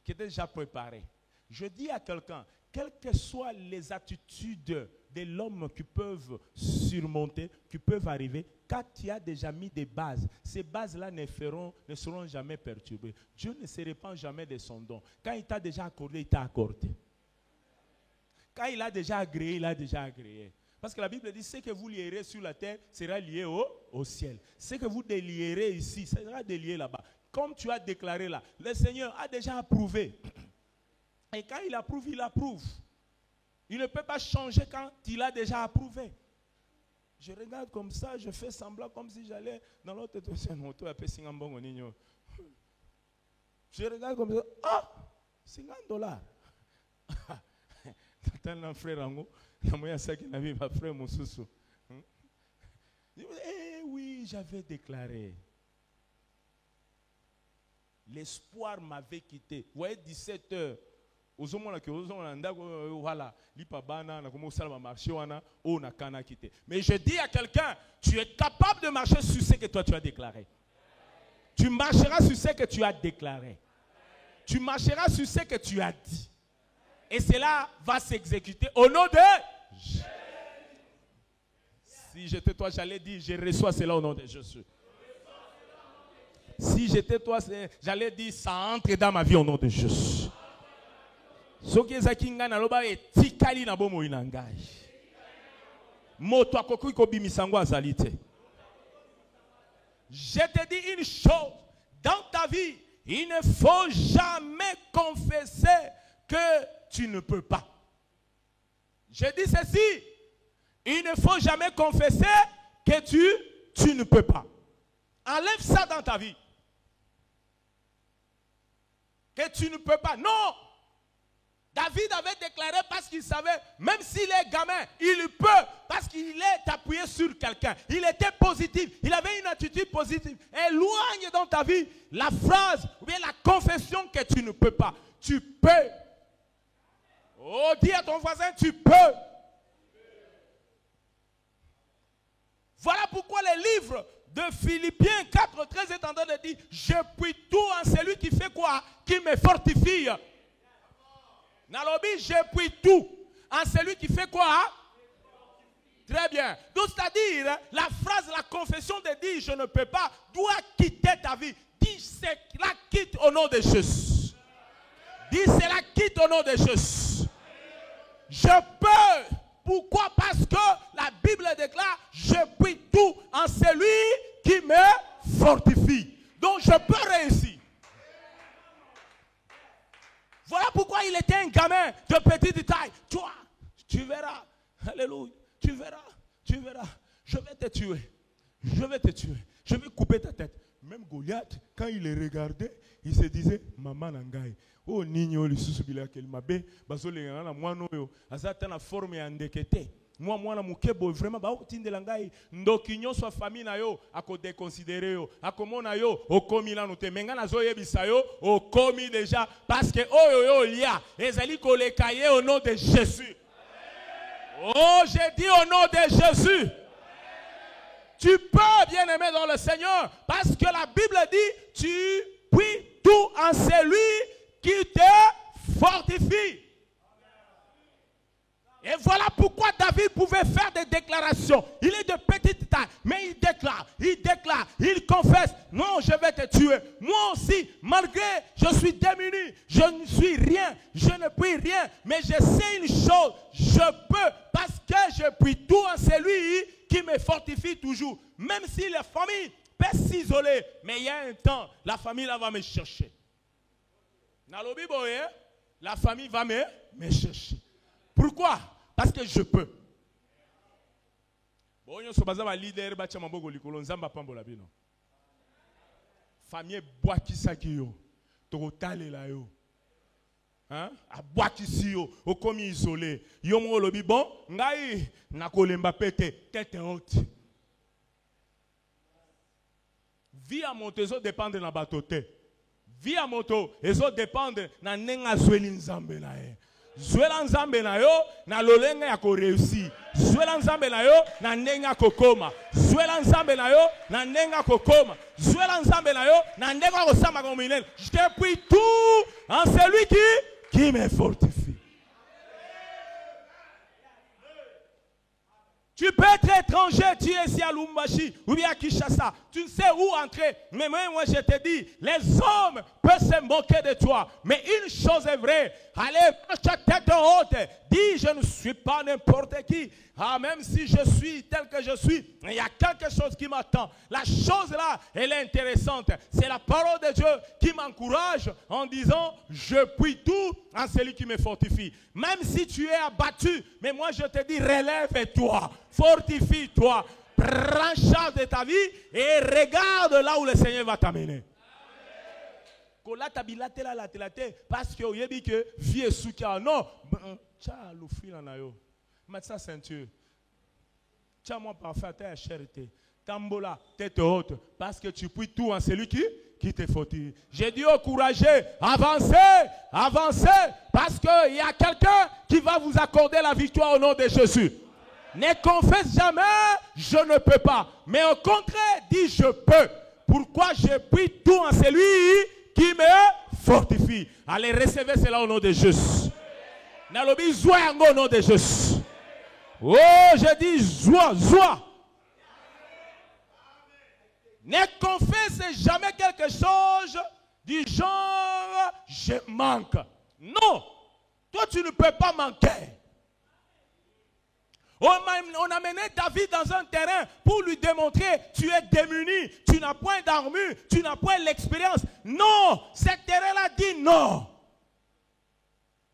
qui était déjà préparée. Je dis à quelqu'un, quelles que soient les attitudes de l'homme qui peuvent surmonter, qui peuvent arriver, quand tu as déjà mis des bases, ces bases-là ne seront jamais perturbées. Dieu ne se répand jamais de son don. Quand il t'a déjà accordé, il t'a accordé. Quand il a déjà agréé, il a déjà agréé. Parce que la Bible dit, ce que vous lierez sur la terre sera lié au ciel. Ce que vous délierez ici, sera délié là-bas. Comme tu as déclaré là, le Seigneur a déjà approuvé. Et quand il approuve, il approuve. Il ne peut pas changer quand il a déjà approuvé. Je regarde comme ça, je fais semblant comme si j'allais dans l'autre moto. Je regarde comme ça. Ah, $50. T'as un frère Ango, frère Moussoussou. Eh oui, j'avais déclaré. L'espoir m'avait quitté. Vous voyez, 17 heures. Mais je dis à quelqu'un, tu es capable de marcher sur ce que toi tu as déclaré. Tu marcheras sur ce que tu as déclaré. Tu marcheras sur ce que tu as dit. Et cela va s'exécuter au nom de Jésus. Si j'étais toi, j'allais dire, je reçois cela au nom de Jésus. Si j'étais toi, j'allais dire, ça entre dans ma vie au nom de Jésus. Je te dis une chose, dans ta vie, il ne faut jamais confesser que tu ne peux pas. Je dis ceci, il ne faut jamais confesser que tu ne peux pas. Enlève ça dans ta vie. Que tu ne peux pas. Non! David avait déclaré parce qu'il savait, même s'il est gamin, il peut, parce qu'il est appuyé sur quelqu'un. Il était positif, il avait une attitude positive. Éloigne dans ta vie la phrase ou bien la confession que tu ne peux pas. Tu peux. Oh, dis à ton voisin, tu peux. Voilà pourquoi les livres de Philippiens 4:13 est en train de dire, je puis tout en celui qui fait quoi? Qui me fortifie. Nalobi, je puis tout en celui qui fait quoi? Très bien. Donc, c'est-à-dire, la phrase, la confession de dire je ne peux pas doit quitter ta vie. Dis cela quitte au nom de Jésus. Dis cela quitte au nom de Jésus. Je peux. Pourquoi? Parce que la Bible déclare je puis tout en celui qui me fortifie. Donc, je peux réussir. Voilà pourquoi il était un gamin de petite taille. Toi, tu verras. Alléluia. Tu verras. Je vais te tuer. Je vais couper ta tête. Même Goliath, quand il les regardait, il se disait, Maman Nangai. Oh, Nino, le sous-subila qu'elle m'a bé. Basole, moi, no, azata na forme andekete. Moi, na mukebo, vraiment, ba, tinde langai. Ndokinyo soit famille na yo, ako déconsidéré yo. Ako mona yo, o komi la note. Mengana zoye bisayo, o komi déjà. Parce que, oh, yo, lia. Ezali ko le kaye au nom de Jésus. Oh, j'ai dit au nom de Jésus. Tu peux, bien-aimé dans le Seigneur, parce que la Bible dit, tu puis tout en celui qui te fortifie. Et voilà pourquoi David pouvait faire des déclarations. Il est de petite taille, mais il confesse. Non, je vais te tuer. Moi aussi, malgré je suis démuni, je ne suis rien, je ne puis rien. Mais je sais une chose, je peux parce que je puis tout en celui qui me fortifie toujours. Même si la famille peut s'isoler, mais il y a un temps, la famille là va me chercher. Dans le Bible, la famille va me chercher. Pourquoi? Parce que je peux. Famille boakisaki yo, tokotalela yo. Hein? Aboakisi yo, okomi isolé. Yo mo lobi bon, ngai nakolemba pete, tête honte. Vie à moto, ezo dépendre na bateau te. Vie à moto, ezo dépendre na nenga zweli nzambe na ye. Zwela nzambe na yo na lolenga ya ko réussir. Zwela nzambe na yo na ndenga kokoma. Zwela nzambe na yo na ndenga kokoma. Zwela nzambe na yo na ndenga kosamba comme minel. Je t'appuie tout en celui qui me fortifie. Tu peux être étranger, tu es ici à Lumbashi ou bien à Kinshasa. Tu ne sais où entrer. Mais moi, je te dis, les hommes peuvent se moquer de toi. Mais une chose est vraie. Allez, ta tête haute. Dis, je ne suis pas n'importe qui. Ah, même si je suis tel que je suis, il y a quelque chose qui m'attend. La chose là, elle est intéressante. C'est la parole de Dieu qui m'encourage en disant, je puis tout en celui qui me fortifie. Même si tu es abattu, mais moi je te dis, relève-toi, fortifie-toi, prends charge de ta vie et regarde là où le Seigneur va t'amener. Parce que vous dit que vie est sous car non, tiens le fil en ayo. Maintenant ceinture. Tiens moi parfait ta charité. Tambola tête haute parce que tu puis tout en celui qui te fortifie. J'ai dit encouragez, avancez, avancez parce qu'il y a quelqu'un qui va vous accorder la victoire au nom de Jésus. Ne confesse jamais je ne peux pas, mais au contraire dis je peux. Pourquoi je puis tout en celui qui me fortifie. Allez, recevez cela au nom de Jésus. Nalobi joie au nom de Jésus. Oh, je dis joie, joie. Ne confesse jamais quelque chose du genre je manque. Non, toi tu ne peux pas manquer. On a mené David dans un terrain pour lui démontrer tu es démuni, tu n'as point d'armure, tu n'as point l'expérience. Non, ce terrain-là dit non.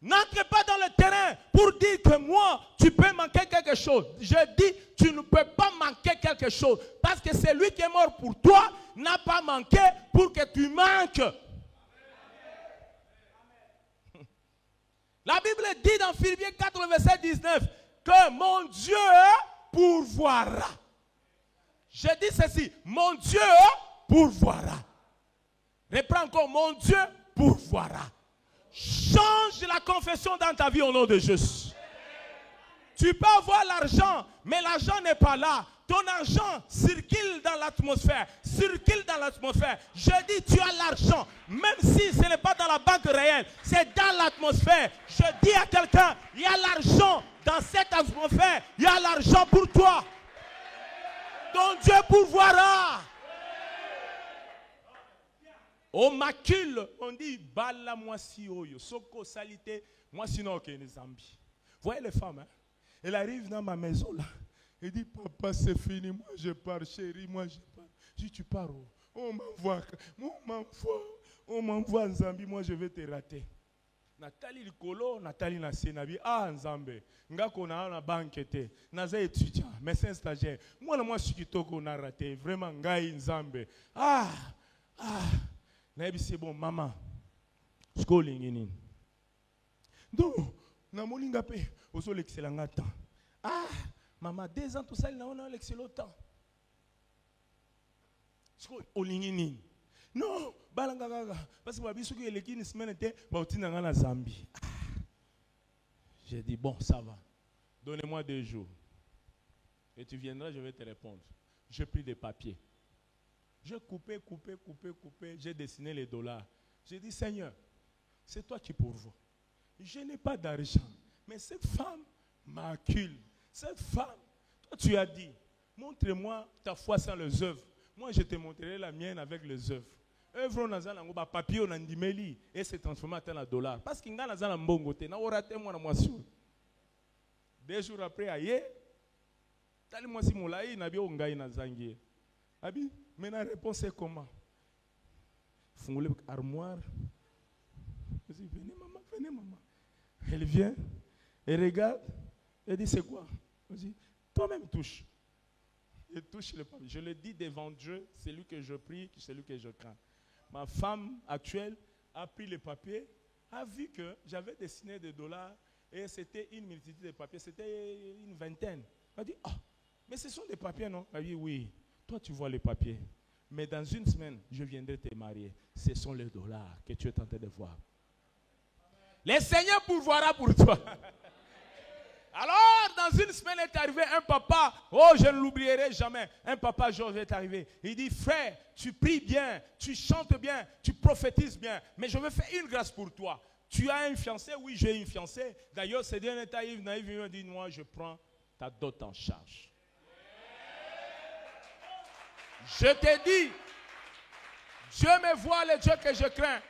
N'entre pas dans le terrain pour dire que moi, tu peux manquer quelque chose. Je dis, tu ne peux pas manquer quelque chose. Parce que celui qui est mort pour toi n'a pas manqué pour que tu manques. La Bible dit dans Philippiens 4, verset 19, que mon Dieu pourvoira. Je dis ceci, mon Dieu pourvoira. Reprends encore, mon Dieu pourvoira. Change la confession dans ta vie au nom de Jésus. Tu peux avoir l'argent, mais l'argent n'est pas là. Ton argent circule dans l'atmosphère. Circule dans l'atmosphère. Je dis, tu as l'argent. Même si ce n'est pas dans la banque réelle, c'est dans l'atmosphère. Je dis à quelqu'un, il y a l'argent dans cette atmosphère. Il y a l'argent pour toi. Ton Dieu pourvoira. On macule, on dit, bala moi si oyo, soko salité, moi sinon ok les zambis. Voyez les femmes, hein? Elle arrive dans ma maison là. Elle dit, papa c'est fini, moi je pars, chérie, moi je pars. Je dis, tu pars où? On m'envoie en Zambie, moi je vais te rater. Nathalie Likolo, Nathalie Nasenabi, ah Nzambe, nga kona na banquete, naza étudiant, médecin stagiaire. Moi je suis kitoko na raté, vraiment ngai Nzambe. C'est bon, maman. Schooling. Donc, na molinga pe, oso l'excellent temps. Ah, maman, 2 ans tout ça, on a l'excellent temps. Schooling. Non, balanga gaga. Parce que babisu ki eleki ni semaine te, ba otina nga na Zambie. J'ai dit bon, ça va. Donnez-moi 2 jours. Et tu viendras, je vais te répondre. J'ai pris des papiers. J'ai coupé. J'ai dessiné les dollars. J'ai dit, Seigneur, c'est toi qui pourvois. Je n'ai pas d'argent. Mais cette femme m'accule. Cette femme, toi tu as dit, montre-moi ta foi sans les œuvres. Moi je te montrerai la mienne avec les œuvres. Œuvre on a un papier, on a dit et c'est transformé en $. Parce qu'il y a un bongo. Na orate moi na moisson. 2 jours après, aïe, tali moi si moulaï na bio ngai na zangier. Abi, mais la réponse est comment? Fongolé armoire. Je dis, venez maman. Elle vient, elle regarde, elle dit, c'est quoi? Je dis, toi-même touche. Je touche le papier. Je le dis devant Dieu, c'est lui que je prie, c'est lui que je crains. Ma femme actuelle a pris le papier, a vu que j'avais dessiné des $, et c'était une multitude de papiers, c'était une 20aine. Elle dit, mais ce sont des papiers, non? Elle dit, oui. Toi, tu vois les papiers. Mais dans 1 semaine, je viendrai te marier. Ce sont les $, que tu es en train de voir. Le Seigneur pourvoira pour toi. Alors, dans une semaine est arrivé un papa, oh, je ne l'oublierai jamais. Un papa Georges est arrivé. Il dit, frère, tu pries bien, tu chantes bien, tu prophétises bien, mais je veux faire une grâce pour toi. Tu as un fiancé? Oui, j'ai une fiancée. D'ailleurs, c'est un état naïf, il m'a dit, moi, je prends ta dot en charge. Je t'ai dit, Dieu me voit, le Dieu que je crains.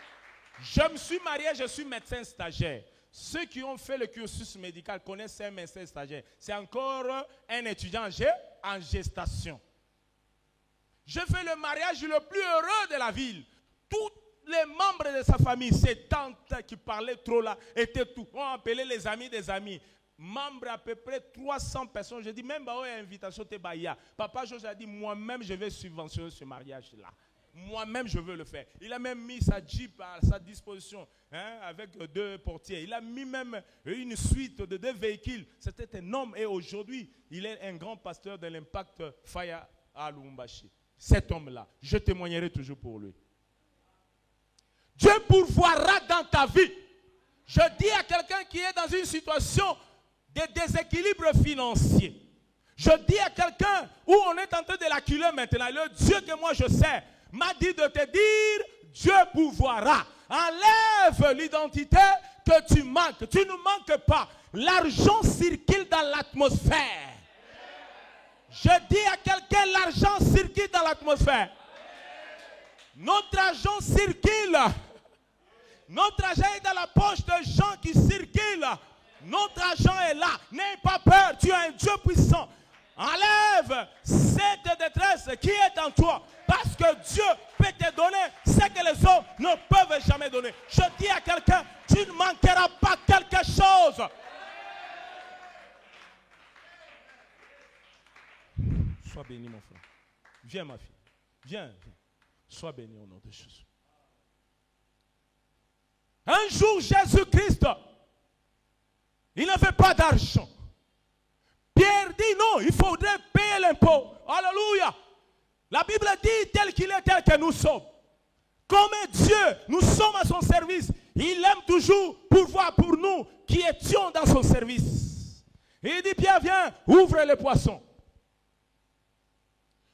Je me suis marié, je suis médecin stagiaire. Ceux qui ont fait le cursus médical connaissent un médecin stagiaire. C'est encore un étudiant en gestation. Je fais le mariage le plus heureux de la ville. Tous les membres de sa famille, ses tantes qui parlaient trop là, étaient tout. On appelait les amis des amis. Membres à peu près 300 personnes. Je dis, même bah, invitation te baya. Papa Georges a dit, moi-même, je vais subventionner ce mariage-là. Moi-même, je veux le faire. Il a même mis sa Jeep à sa disposition, hein, avec 2 portiers. Il a mis même une suite de 2 véhicules. C'était un homme et aujourd'hui, il est un grand pasteur de l'Impact Fire à Lubumbashi. Cet homme-là, je témoignerai toujours pour lui. Dieu pourvoira dans ta vie. Je dis à quelqu'un qui est dans une situation de déséquilibre financier. Je dis à quelqu'un où on est en train de l'acculer maintenant. Le Dieu que moi je sais m'a dit de te dire, Dieu pourvoira. Enlève l'identité que tu manques. Tu ne manques pas. L'argent circule dans l'atmosphère. Je dis à quelqu'un, l'argent circule dans l'atmosphère. Notre argent circule. Notre argent est dans la poche de gens qui circulent. Notre argent est là. N'aie pas peur. Tu as un Dieu puissant. Enlève cette détresse qui est en toi. Parce que Dieu peut te donner ce que les hommes ne peuvent jamais donner. Je dis à quelqu'un, tu ne manqueras pas quelque chose. Sois béni mon frère. Viens ma fille. Viens. Sois béni au nom de Jésus. Un jour Jésus-Christ, il n'avait pas d'argent. Pierre dit non, il faudrait payer l'impôt. Alléluia. La Bible dit tel qu'il est, tel que nous sommes. Comme Dieu, nous sommes à son service. Il aime toujours pourvoir pour nous qui étions dans son service. Il dit, Pierre, viens, ouvre les poissons.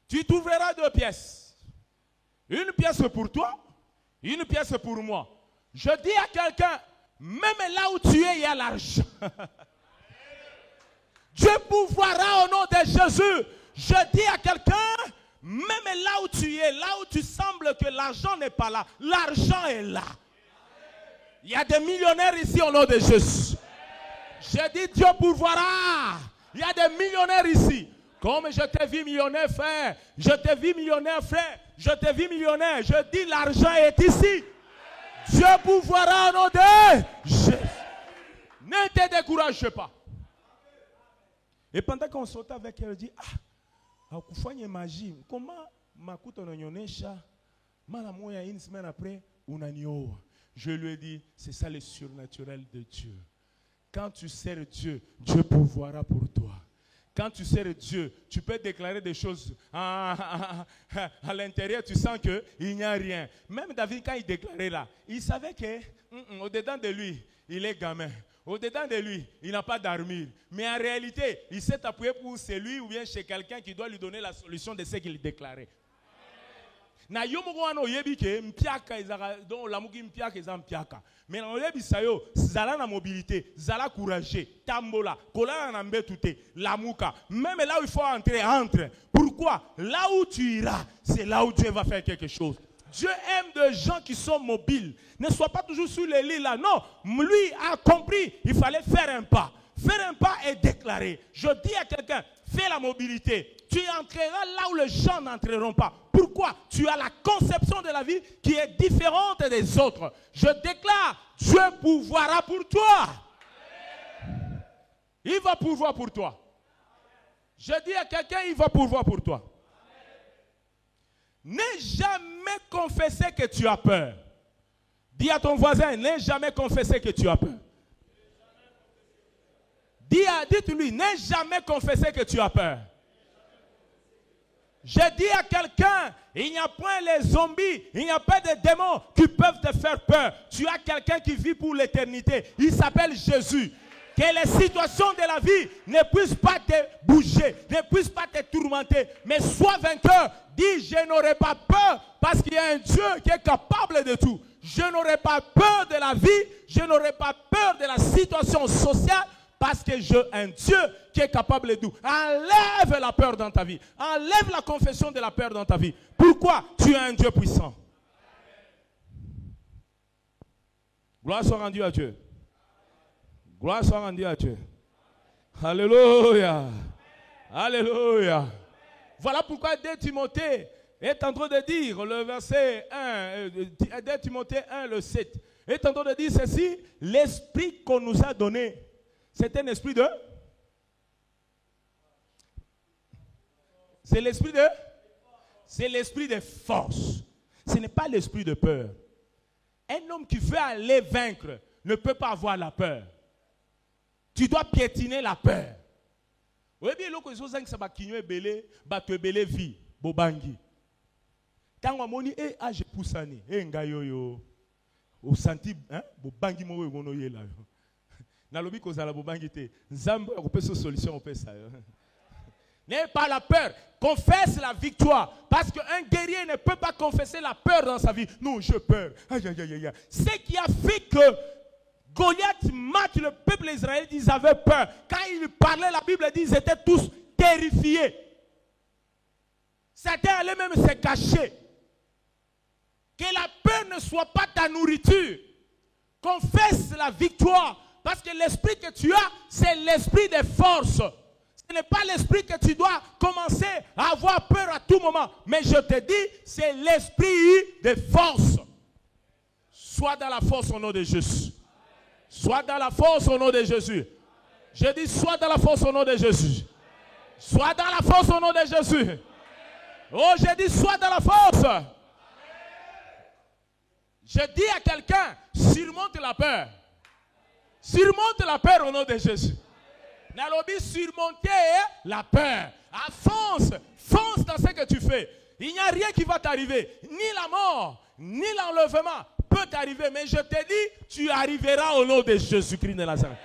Tu t'ouvriras 2 pièces. Une pièce pour toi, une pièce pour moi. Je dis à quelqu'un, même là où tu es, il y a l'argent. Dieu pourvoira au nom de Jésus. Je dis à quelqu'un, même là où tu es, là où tu sembles que l'argent n'est pas là, l'argent est là. Il y a des millionnaires ici au nom de Jésus. Je dis Dieu pourvoira. Il y a des millionnaires ici. Comme je t'ai vu millionnaire frère, je t'ai vu millionnaire frère, je t'ai vu millionnaire. Je dis l'argent est ici. Dieu pourvoira au nom de Jésus. Ne te décourage pas. Et pendant qu'on sautait avec elle, elle dit, akufanya magie, comment makuta unanionesha, mara moya une semaine après, unanioa. Je lui ai dit, c'est ça le surnaturel de Dieu. Quand tu sers Dieu, Dieu pourvoira pour toi. Quand tu sers Dieu, tu peux déclarer des choses. À l'intérieur, tu sens qu'il n'y a rien. Même David, quand il déclarait là, il savait que au-dedans de lui, il est gamin. Au-dedans de lui, il n'a pas d'armure. Mais en réalité, il s'est appuyé pour celui ou bien chez quelqu'un qui doit lui donner la solution de ce qu'il déclarait. Na yomo wana oyebi ke mpiaka ezaka donc lamuki mpiaka eza mpiaka mais na oyebi sayo zala na mobilité zala courageux tambola kolana na mbetu te lamuka même là où il faut entrer entre. Pourquoi? Là où tu iras, c'est là où Dieu va faire quelque chose. Dieu aime des gens qui sont mobiles. Ne sois pas toujours sur les lits là. Non, lui a compris, il fallait faire un pas. Faire un pas et déclarer. Je dis à quelqu'un, fais la mobilité. Tu entreras là où les gens n'entreront pas. Pourquoi? Tu as la conception de la vie qui est différente des autres. Je déclare, Dieu pourvoira pour toi. Il va pourvoir pour toi. Je dis à quelqu'un, il va pourvoir pour toi. N'aie jamais confessé que tu as peur. Dis à ton voisin, n'aie jamais confessé que tu as peur. Dites-lui, n'aie jamais confessé que tu as peur. Je dis à quelqu'un, il n'y a point les zombies, il n'y a pas de démons qui peuvent te faire peur. Tu as quelqu'un qui vit pour l'éternité. Il s'appelle Jésus. Que les situations de la vie ne puissent pas te bouger, ne puissent pas te tourmenter. Mais sois vainqueur. Dis, je n'aurai pas peur parce qu'il y a un Dieu qui est capable de tout. Je n'aurai pas peur de la vie, je n'aurai pas peur de la situation sociale. Parce que j'ai un Dieu qui est capable de tout. Enlève la peur dans ta vie. Enlève la confession de la peur dans ta vie. Pourquoi? Tu es un Dieu puissant. Gloire soit rendue à Dieu. Gloire soit rendue à Dieu. Alléluia. Alléluia. Voilà pourquoi 2 Timothée est en train de dire, le verset 1, 2 Timothée 1, le 7, est en train de dire ceci, l'esprit qu'on nous a donné, c'est un esprit de... C'est l'esprit de... C'est l'esprit de force. Ce n'est pas l'esprit de peur. Un homme qui veut aller vaincre ne peut pas avoir la peur. Tu dois piétiner la peur. Oui, bien, l'autre chose, c'est que ça va kinyo belé, bato belé vie, bobangi. Quand on moni, je pousse ani, ngayoyo, au senti, bobangi mo ngono yela. Nalobi kozala bobangi te. Nzambe akopesa cette solution on peut ça. N'aie pas la peur, confesse la victoire parce qu'un guerrier ne peut pas confesser la peur dans sa vie. Non, j'ai peur. Aïe aïe aïe aïe. Ce qui a fait que Goliath mate le peuple israélien, ils avaient peur. Quand il parlait, la Bible dit ils étaient tous terrifiés. Certains allaient même se cacher. Que la peur ne soit pas ta nourriture. Confesse la victoire. Parce que l'esprit que tu as, c'est l'esprit de force. Ce n'est pas l'esprit que tu dois commencer à avoir peur à tout moment. Mais je te dis, c'est l'esprit de force. Sois dans la force au nom de Jésus. Sois dans la force au nom de Jésus. Je dis, sois dans la force au nom de Jésus. Sois dans la force au nom de Jésus. Oh, je dis, sois dans la force. Je dis à quelqu'un, surmonte la peur. Surmonte la peur au nom de Jésus. Nalobi, surmonter la peur. Fonce dans ce que tu fais. Il n'y a rien qui va t'arriver. Ni la mort, ni l'enlèvement peut t'arriver. Mais je te dis, tu arriveras au nom de Jésus-Christ de Nazareth.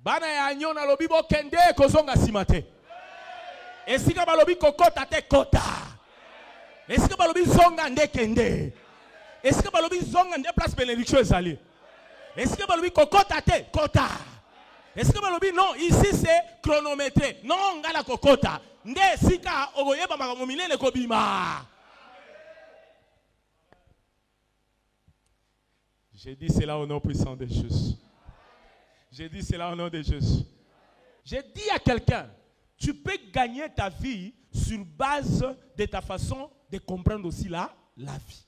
Bana ya nyo nalobi bo kende kozonga simate. Esika balobi kokota te kota. Esika balobi zonga nde kende. Esika balobi zonga nde place bénédiction ezali. Est-ce que balobi kokota te kota? Est-ce que balobi non, ici c'est chronométré. Non, ngala kokota. Nde sika ogoyeba makambo minene kobima. J'ai dit cela au nom puissant de Jésus. J'ai dit cela au nom de Jésus. J'ai dit à quelqu'un, tu peux gagner ta vie sur base de ta façon de comprendre aussi la vie.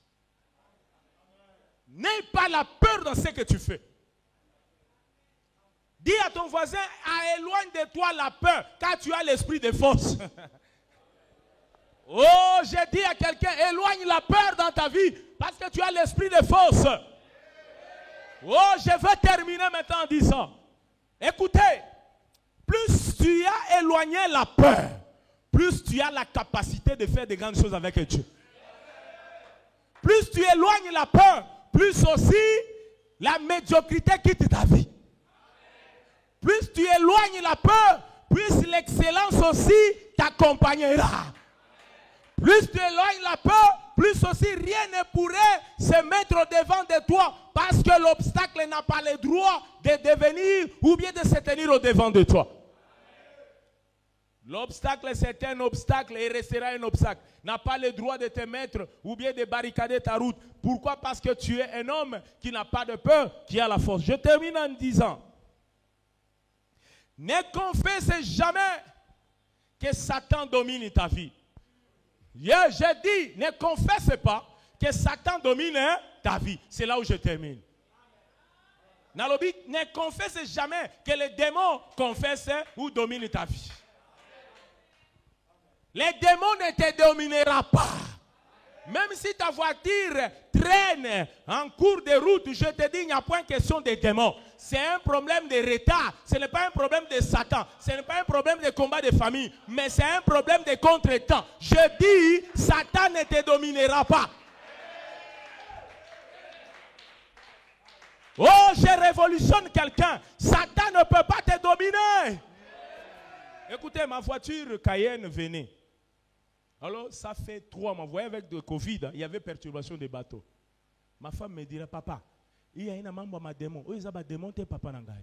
N'aie pas la peur dans ce que tu fais. Dis à ton voisin, éloigne de toi la peur, car tu as l'esprit de force. Oh, j'ai dit à quelqu'un, éloigne la peur dans ta vie, parce que tu as l'esprit de force. Oh, je veux terminer maintenant en disant, écoutez, plus tu as éloigné la peur, plus tu as la capacité de faire de grandes choses avec Dieu. Plus tu éloignes la peur, plus aussi la médiocrité quitte ta vie. Plus tu éloignes la peur, plus l'excellence aussi t'accompagnera. Plus tu éloignes la peur, plus aussi rien ne pourrait se mettre devant de toi parce que l'obstacle n'a pas le droit de devenir ou bien de se tenir au devant de toi. L'obstacle, c'est un obstacle et restera un obstacle. N'a pas le droit de te mettre ou bien de barricader ta route. Pourquoi? Parce que tu es un homme qui n'a pas de peur, qui a la force. Je termine en disant, ne confesse jamais que Satan domine ta vie. J'ai dit, ne confesse pas que Satan domine ta vie. C'est là où je termine. Nalobi, ne confesse jamais que les démons confessent ou dominent ta vie. Les démons ne te domineront pas. Même si ta voiture traîne en cours de route, je te dis, il n'y a pas une question de démons. C'est un problème de retard. Ce n'est pas un problème de Satan. Ce n'est pas un problème de combat de famille. Mais c'est un problème de contretemps. Je dis, Satan ne te dominera pas. Oh, je révolutionne quelqu'un. Satan ne peut pas te dominer. Écoutez, ma voiture Cayenne venait. Alors, ça fait 3 mois. Vous voyez, avec le Covid, il y avait perturbation des bateaux. Ma femme me dirait, papa, il y a un membre de démon. Oh, ils ont démon, t'es papa nangai.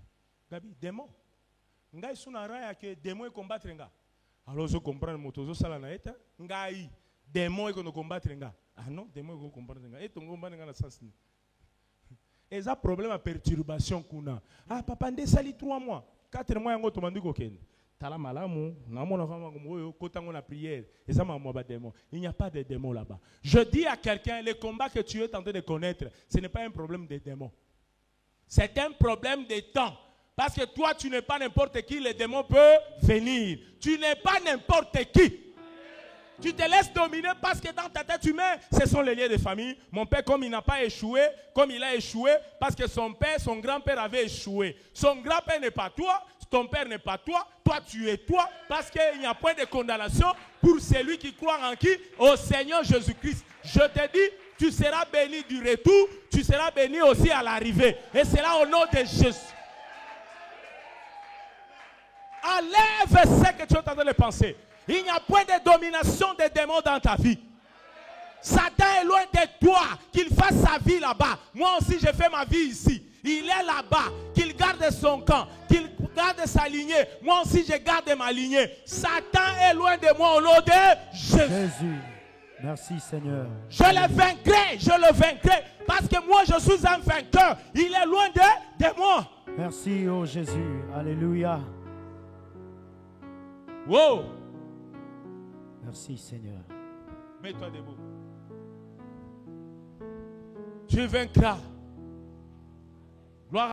Gabi, démon. Ngai sunara que démon est combattre nga. Alors, je comprends le moto, je sala na eta. Ngai, démon est combattre nga. Ah non, démon est combattre nga. Et ton combat nga na sens ni. Et ça problème à perturbation kuna. Ah, papa, ndé sali 3 mois. 4 mois, yango to mandi ko ken. Tala malamu, na mona fama ngoyo kotango na prière. Et ça m'a moi démon. Il n'y a pas de démon là-bas. Je dis à quelqu'un, le combat que tu es en train de connaître, ce n'est pas un problème de démon. C'est un problème de temps. Parce que toi, tu n'es pas n'importe qui, le démon peut venir. Tu n'es pas n'importe qui. Tu te laisses dominer parce que dans ta tête humaine, ce sont les liens de famille. Mon père, comme il n'a pas échoué, comme il a échoué, parce que son père, son grand-père avait échoué. Son grand-père n'est pas toi, ton père n'est pas toi, toi tu es toi, parce qu'il n'y a point de condamnation pour celui qui croit en qui? Au Seigneur Jésus-Christ. Je te dis, tu seras béni du retour, tu seras béni aussi à l'arrivée. Et c'est là au nom de Jésus. Enlève ce que tu es en train de penser. Il n'y a point de domination des démons dans ta vie. Satan est loin de toi. Qu'il fasse sa vie là-bas. Moi aussi, je fais ma vie ici. Il est là-bas. Qu'il garde son camp. Qu'il garde sa lignée. Moi aussi, je garde ma lignée. Satan est loin de moi au nom de Jésus. Merci Seigneur. Je le vaincrai. Je le vaincrai. Parce que moi, je suis un vainqueur. Il est loin de moi. Merci, oh Jésus. Alléluia. Wow. Merci Seigneur. Mets-toi debout. Tu vaincras. Gloire